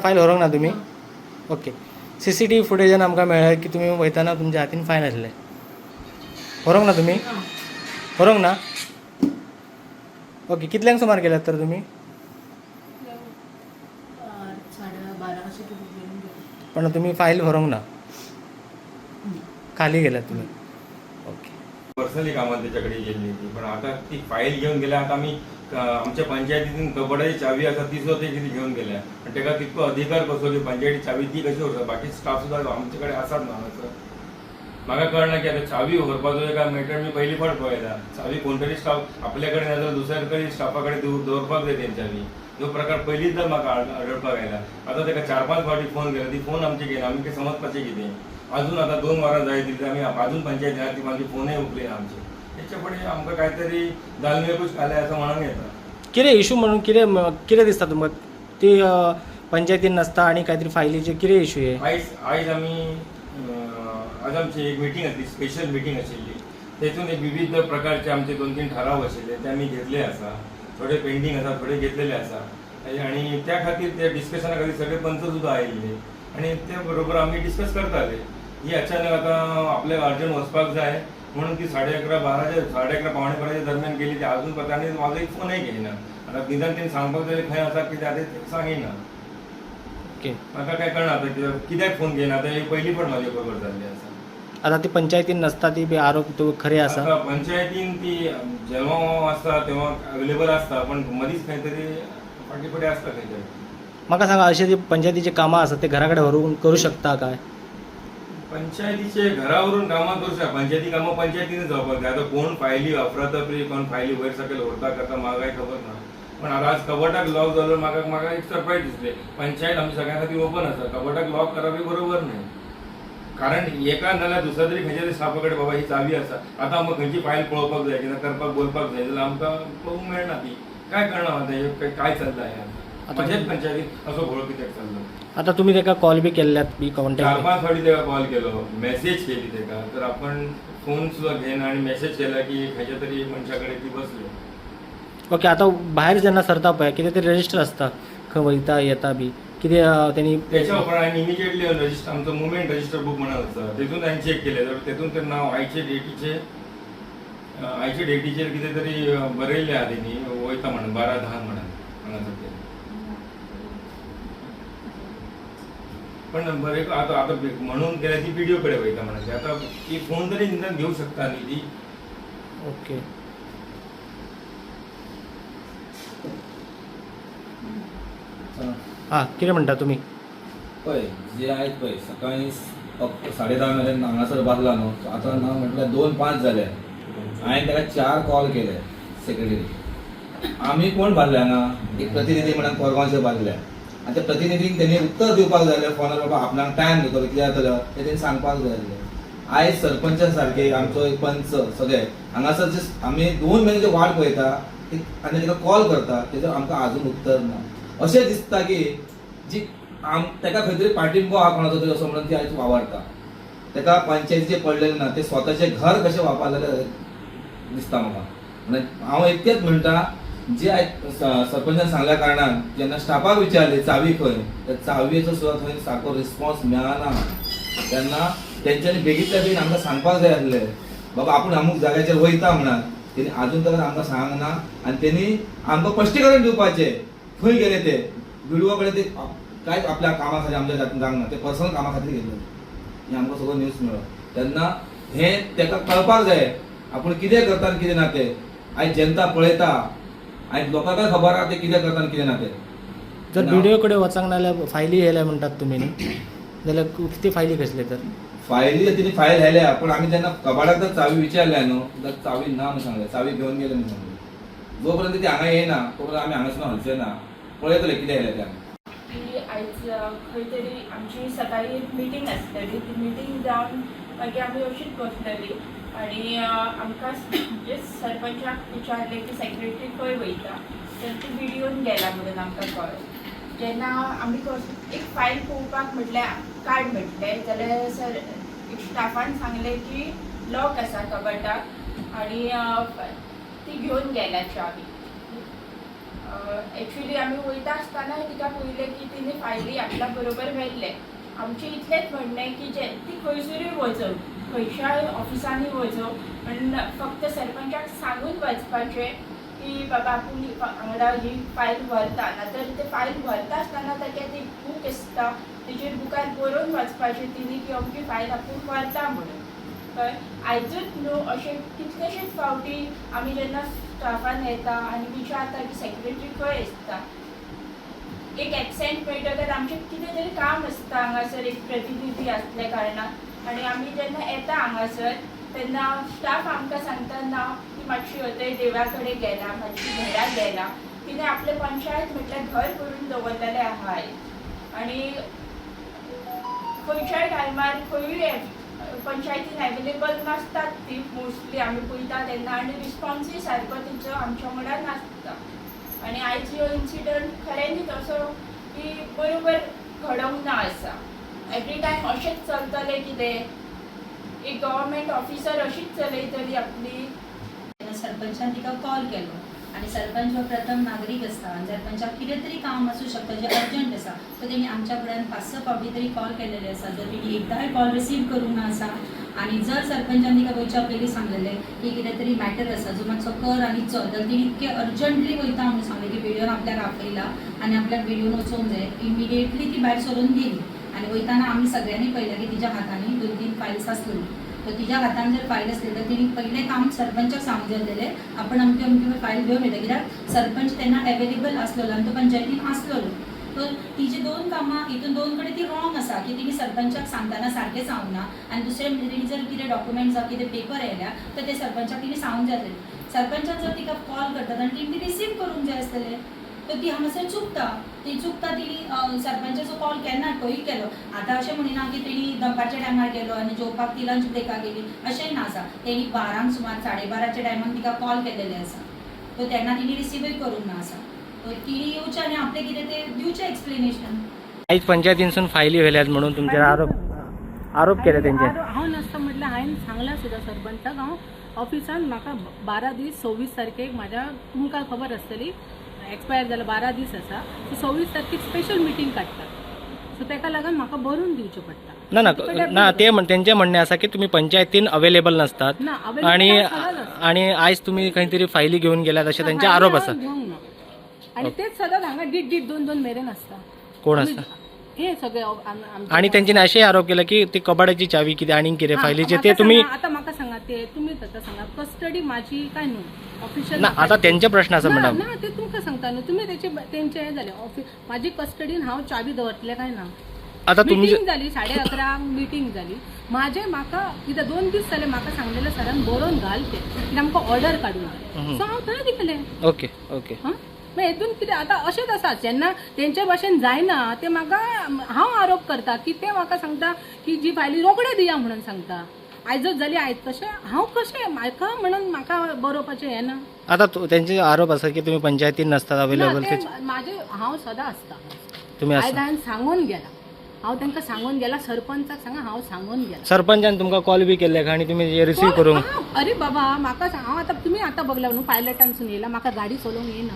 File व्हरोंक ना तुमी? Okay. CCTV फुटेजान आमकां मेळ्ळें की तुमी वयताना तुमच्या हातीन फायल आसलें. व्हरोंक ना तुमी? व्हरोंक ना? ओके. कितल्यांक सुमार गेल्यात तर तुमी? 12:30 अशें कितें गेले. पण तुम्ही फाईल भरोंक ना, खाली गेल्यात तुम्ही. ओके. पर्सनली कामात त्याच्याकडे गेली होती, पण आता ती फाईल घेऊन गेल्या. आता आम्ही आमच्या पंचायतीतून कबड्याची चावी आसा ती सुद्धा ते किती घेऊन गेल्या. आणि त्याका तितको अधिकार कसो की पंचायती चावी ती कशी व्हरता, बाकी स्टाफ सुद्धा आमच्याकडे आसात ना. असं म्हाका कळना की आता चावी व्हरपाचो एका मॅटर मी पहिली फावट पळयला. चावी कोणतरी स्टाफ आपल्याकडे ना जाल्यार दुसऱ्या तरी स्टाफाकडे दवरपाक जाय तेंची चावी. ह्यो प्रकार पयलींचदा म्हाका आढळपाक आयला. आता ताका 4-5 फावटी फोन केला, ती फोन आमचे घेयना. आमी कितें समजपाचें कितें. अजून आता 2 वरां जाय दिली आमी अजून पंचायत ती माझी फोनय उखली ना आमची. त्याच्या फुडें आमकां काहीतरी दालमेकूच खालें असं म्हणून येता. कितें इशू म्हणून कितें दिसता तुमकां? ती पंचायतीन नसता आणि काहीतरी फायलीचे कितें इशू हे? आयज आमची एक मिटींग आसली, स्पेशल मिटींग आशिल्ली. तेतून एक विविध प्रकारचे आमचे 2-3 ठराव आशिल्ले ते आमी घेतले आसा. थोडे पेंडींग आसा, थोडे घेतलेले आसा. आणि त्या खातीर त्या डिस्कशना खातीर सगळे पंच सुद्धा आयिल्ले आणि त्या बरोबर आमी डिस्कस करताले. ही अचानक आता आपल्याला अर्जंट वचपाक जाय म्हणून ती 11:30 पावणे 12 दरम्यान गेली. ती अजून पत्याने माझा एक फोनय घेयना. आता निदान तेणी सांगपाक जाय खंय आसा कितें आसा तें सांगिना. ओके. म्हाका काय कळना आता कित्याक फोन घेयना. आता ही पहिली फावट म्हाजे बरोबर जाल्ली आसा. आता ती पंचायतीन नसता ती बी आरोप तो खरे आसा? आता पंचायतीन ती जेव्हा आसता तेव्हा अवेलेबल आसता, पण मदींच खंय तरी फाटी फुडें आसता खंय तरी. म्हाका सांगा, अशें जी पंचायतीचे कामां आसा ते घरा कडेन व्हरून करूं शकता काय? पंचायतीचे घरावरून कामां करू शकता. पंचायती कामां पंचायतीनच जावपाक जाय. आता कोण फायली अफरातफरी कोण फायली वयर सकयल व्हरता करता म्हाका काय खबर ना. पण आता आज कबटाक लॉक जालो म्हाका एक सरप्रायज दिसले. पंचायत आमच्या सगळ्यां खातीर ओपन आसा. कबटाक लॉक करप हे बरोबर न्हय. कारण एका नाल्यार दुसऱ्या तरी खंयच्या तरी स्टाफा कडेन बाबा ही चावी आसा. आता आमकां खंयची फायल पळोवपाक जाय किंवा करपाक बोलपाक जाय जाल्यार आमकां पळोवंक मेळना ती. काय कळना आता काय चल्लां हें आता. पंचायत पंचायतीन असो घोळ कित्याक चल्लो. आता तुम्ही ताका कॉल बी केल्ल्यात बी कॉन्टॅक्ट? 4-5 फावटी ताका कॉल केलो, मेसेज केली ताका. तर आपण फोन सुद्धा घेयना आणि मेसेज केला की खंयच्या तरी मनशा कडेन ती बसली. ओके. आता भायर जेन्ना सरता पळय कितें तरी रजिस्टर आसता, खंय वयता येता बी कितें तेणी त्याच्या उपरांत इमिजिएटली रजिस्टर आमचो मुवमेंट रजिस्टर बुक म्हणून आसता तेतून हांवें चेक केलें. तर तेतून तर नांव आयचे डेटीचेर कितें तरी बरयल्लें आहा तेणी वयता म्हणून 12-10 म्हणून हांगासर ते. पण बरें आता म्हणून केल्या ती व्हिडिओ कडेन वयता म्हणून. आता ती फोन तरी निदान घेवंक शकता न्ही ती. ओके. हां, कितें म्हणटा तुमी? पळय जे आयज पळय सकाळी फक्त 10:30 मेरेन हांगासर बाजला न्हू. आतां ना म्हटल्यार 2-5 जाले. हांवें ताका 4 कॉल केले सेक्रेटरी. आमी कोण बांदले हांगा एक प्रतिनिधी म्हणून कोरगांवचे बांदले. आनी त्या प्रतिनिधीक तेणी उत्तर दिवपाक जाय फोनार बाबा आपणाक टायम घेतलो कितें जातलो तें तेणी सांगपाक जाय आसलें. आयज सरपंच सारके आमचो एक पंच सगळे हांगासर जे आमी 2 म्हयने जे वाट पळयता आनी ताका कॉल करता तेजो आमकां आजून उत्तर ना. अशें दिसता की जी ताका खंय तरी पाठिंबो आहा कोणाचो तरी असो म्हणून ती आयज वावरता. ताका पंचायतीचें पडलेलें ना. ते स्वताचें घर कशें वापरता जाल्यार दिसता म्हाका. म्हणजे हांव इतकेंच म्हणटा जे आयज सरपंचान सांगल्या कारणान जेन्ना स्टाफाक विचारले चावी खंय, त्या चावयेचो सुद्दां थंय सारको रिस्पॉन्स मेळना. तेन्ना तेंच्यांनी बेगीतल्या बेगीन आमकां सांगपाक जाय आसलें बाबा आपूण अमूक जाग्याचेर वयता म्हणून. तेणी आजून तक आमकां सांगना आनी तेणी आमकां स्पश्टीकरण दिवपाचें खंय गेले ते. व्हिडिओ कडेन ते कांयच आपल्या कामा खातीर आमच्या जातून जावंक ना. ते पर्सनल कामा खातीर गेल्ले हें आमकां सगळो न्यूज मेळ्ळो. तेन्ना हें ताका कळपाक जाय आपूण कितें करता आनी कितें ना तें. आयज जनता पळयता आयज लोकांकाय खबर आहा ते कितें करता आनी कितें ना तें. जर व्हिडिओ कडेन वचांक ना जाल्यार फायली येयल्या म्हणटात तुमी न्ही, जाल्यार कितें फायली कसले तर? फायली तेणी फायल व्हेल्या पूण आमी जेन्ना कबाडाक जर चावी विचारल्या न्हू जाल्यार चावी ना म्हणून सांगलें. चावी घेवन गेले म्हणून सांगलें. जो पर्यंत ती हांगा येयना तो पर्यंत आमी हांगासून हलचे ना. पळयतले कितें येयलें तें. की आयज खंय तरी आमची सकाळी एक मिटींग आसतली. ती मिटींग जावन मागीर आमी अशीच बसतली आनी आमकां म्हणजे सरपंचाक विचारलें की सेक्रेटरी खंय वयता. तर ती व्हिडिओन गेला म्हणून आमकां कळ्ळें. जेन्ना आमी एक फायल पळोवपाक म्हटल्यार काड म्हटलें जाल्यार सर स्टाफान सांगलें की लॉक आसा कबटाक आनी ती घेवन गेल्या चावी. एक्चुअली आम्ही वयता आसतना तिका पळयलें की तिने फायली आपल्या बरोबर व्हेल्ले. आमचें इतलेंच म्हणणें की जे ती खंयसरूय वचो, खंयच्याय ऑफिसांनी वचो, पण फक्त सरपंचाक सांगून वचपाचें की बाबा आपूण वांगडा ही फायल व्हरता. नातर ते फायल व्हरता आसतना ताचें ती बूक आसता तेजेर बुकार बरोवन वचपाचें तिणी की अमकी फायल आपूण व्हरता म्हणून. कळ्ळें? आयजूच न्हू अशें कितलेशेच फावटी आमी जेन्ना स्टाफान येता आनी विचारता की सेक्रेटरी खंय आसता. एक एबसेंट मेळटकच आमचें कितें तरी काम आसता हांगासर एक प्रतिनिधी आसल्या कारणान आनी आमी जेन्ना येता हांगासर तेन्ना स्टाफ आमकां सांगता ना ती मातशी हथंय देवळा कडेन गेला, मातशी घरा गेला. तिणें आपलें पंचायत म्हटल्यार घर करून दवरलेलें आहा आनी खंयच्याय टायमार खंयूय पंचायतीन अवेलेबल नासतात ती मोस्टली आमी पळयता तेन्ना आनी रिस्पॉन्सूय सारको तिचो आमच्या वांगडा नासता. आनी आयज ह्यो इन्सिडंट खऱ्यांनीच असो की बरोबर घडोवंक ना आसा. एवरी टायम अशेंच चलतलें कितें एक गव्हर्मेंट ऑफिसर अशीच चलयतली आपली. सरपंचान तिका कॉल केलो आणि सरपंच हो प्रथम नागरीक असता आणि सरपंचाक कितें तरी काम आसूं शकता जे अर्जंट आसा सो तेणी आमच्या फुड्यान 5-6 फावटी तरी कॉल केलेले आसा. जर तिणी एकदांय कॉल रिसीव करूंक ना आसा आणि जर सरपंचान तिका वयच्या पयलीं सांगलेलें की कितें तरी मॅटर आसा जो मातसो कर आनी चल, जाल्यार तिणी इतके अर्जंटली वयता म्हणून सांगलें की व्हिडिओन आपल्याक आपयला आनी आपल्याक व्हिडिओन वचोंक जाय. इमिडिएटली ती भायर सरून गेली आनी वयताना आमी सगळ्यांनी पळयलें की तिच्या हातांनी 2-3 फायल्स आसल्यो. तर तिच्या हातान जर फायल असले तर तिने पहिले काम सरपंचाक सांगूंक जाय आपण अमकी अमकी फायल घेवन येता कित्याक सरपंच तेन्ना अवेलेबल आसलेलो आनी तो पंचायतीन आसलेलो. तर तिची 2 कामां हितून 2 कडेन ती रॉंग आसा की तिने सरपंचाक सांगताना सारकें सांगूंक ना आनी दुसरे तिणी जर कितें डॉक्युमेंट्स जावं कितें पेपर येयल्या तर ते सरपंचाक तिने सांगूंक जाय आसलें. सरपंचाक जर तिका कॉल करतात आनी तिने ती रिसीव करूंक जाय आसलेलें तर ती हांगासर चुकता. ती चुकता तिणी सरपंचाचो कॉल केन्ना खंय केलो. आतां अशें म्हणिना की तेणी दनपारच्या टायमार गेलो आनी जेवपाक ती लंच ब्रेकाक गेली अशेंय ना आसा. तेणी 12 सुमार 12:30च्या टायमार तिका कॉल केलेले आसा. तर तेन्ना तिणी रिसीवूय करूंक ना आसा. तर तिणी येवचें आनी आपलें कितें तें दिवचें एक्सप्लेनेशन. आयज पंचायतीनसून फायली व्हेल्यात म्हणून तुमचेर आरोप केले तेंचे. हांव नासता म्हटल्यार हांवें सांगलां सुद्दां सरपंचाक हांव ऑफिसान म्हाका 12 दीस 26 तारखेक म्हाज्या तुमकां खबर आसतली एक्सपायर जाल्यार 12 दीस आसा. सो 26 तारखेक स्पेशल मिटींग काडटात. सो ताका लागून म्हाका भरून दिवचें पडटा. ना ते तेंचें म्हणणें आसा की तुमी पंचायतीन अवेलेबल नसतात ना आणि आयज तुमी खंय तरी फायली घेवन गेल्यात अशे तेंचे आरोप आसा. आणि तेच सदांच हांगा 1:30-2 मेरेन आसता. कोण आसता हे सगळे आणि तेंच्यानी अशें आरोप केला की ती कबाडाची चावी कितें आनी कितें फायलीचे ते तुमी आता म्हाका सांगा ते तुमी आता सांगा कस्टडी माझी काय न्हू ऑफिशियल ना आता तेंचे प्रश्न आसा मॅडम. ना ते तुमकां सांगता न्हू तुमी तेंचे हे जाले माझी कस्टडीन हांव चावी दवरतले काय ना. आता तुमची मिटींग जाली 11:30 मिटींग जाली म्हाका कितें 2 दीस जाले म्हाका सांगलेले सरान बरोवन घाल ते कित्याक आमकां ऑर्डर काडून सो हांव थंय दितलें. ओके ओके मागीर हेतून कितें आतां अशेंच आसा जेन्ना तेंचे भाशेन जायना ते म्हाका हांव आरोप करता की ते म्हाका सांगता की जी फायली रोखडे दिया म्हणून सांगता. आयजच जाली आयज तशें हांव कशें म्हाका म्हणून म्हाका बरोवपाचें हें ना. आता तेंचे आरोप आसा की तुमी पंचायतीन नसतात अवेलेबल. म्हाजे हांव सदां आसता. तुमी आयज हांवें सांगून गेला हांव तांकां सांगून गेला सरपंचाक सांगा हांव सांगून गेला. सरपंचान तुमकां कॉल बी केल्ले आनी तुमी रिसीव करूंक. अरे बाबा म्हाका सांग हांव आतां तुमी आतां बघला न्हू पायलटानसून येयला म्हाका गाडी चलोवंक येना.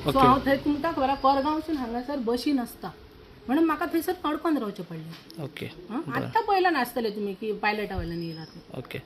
सो हांव थंय तुमकां खबर कोरगांवसून हांगासर बशीन आसता म्हणून म्हाका थंयसर पडकोन रावचें पडलें. ओके आतां पयला नासतले तुमी की पायलटा वयल्यान येयला. ओके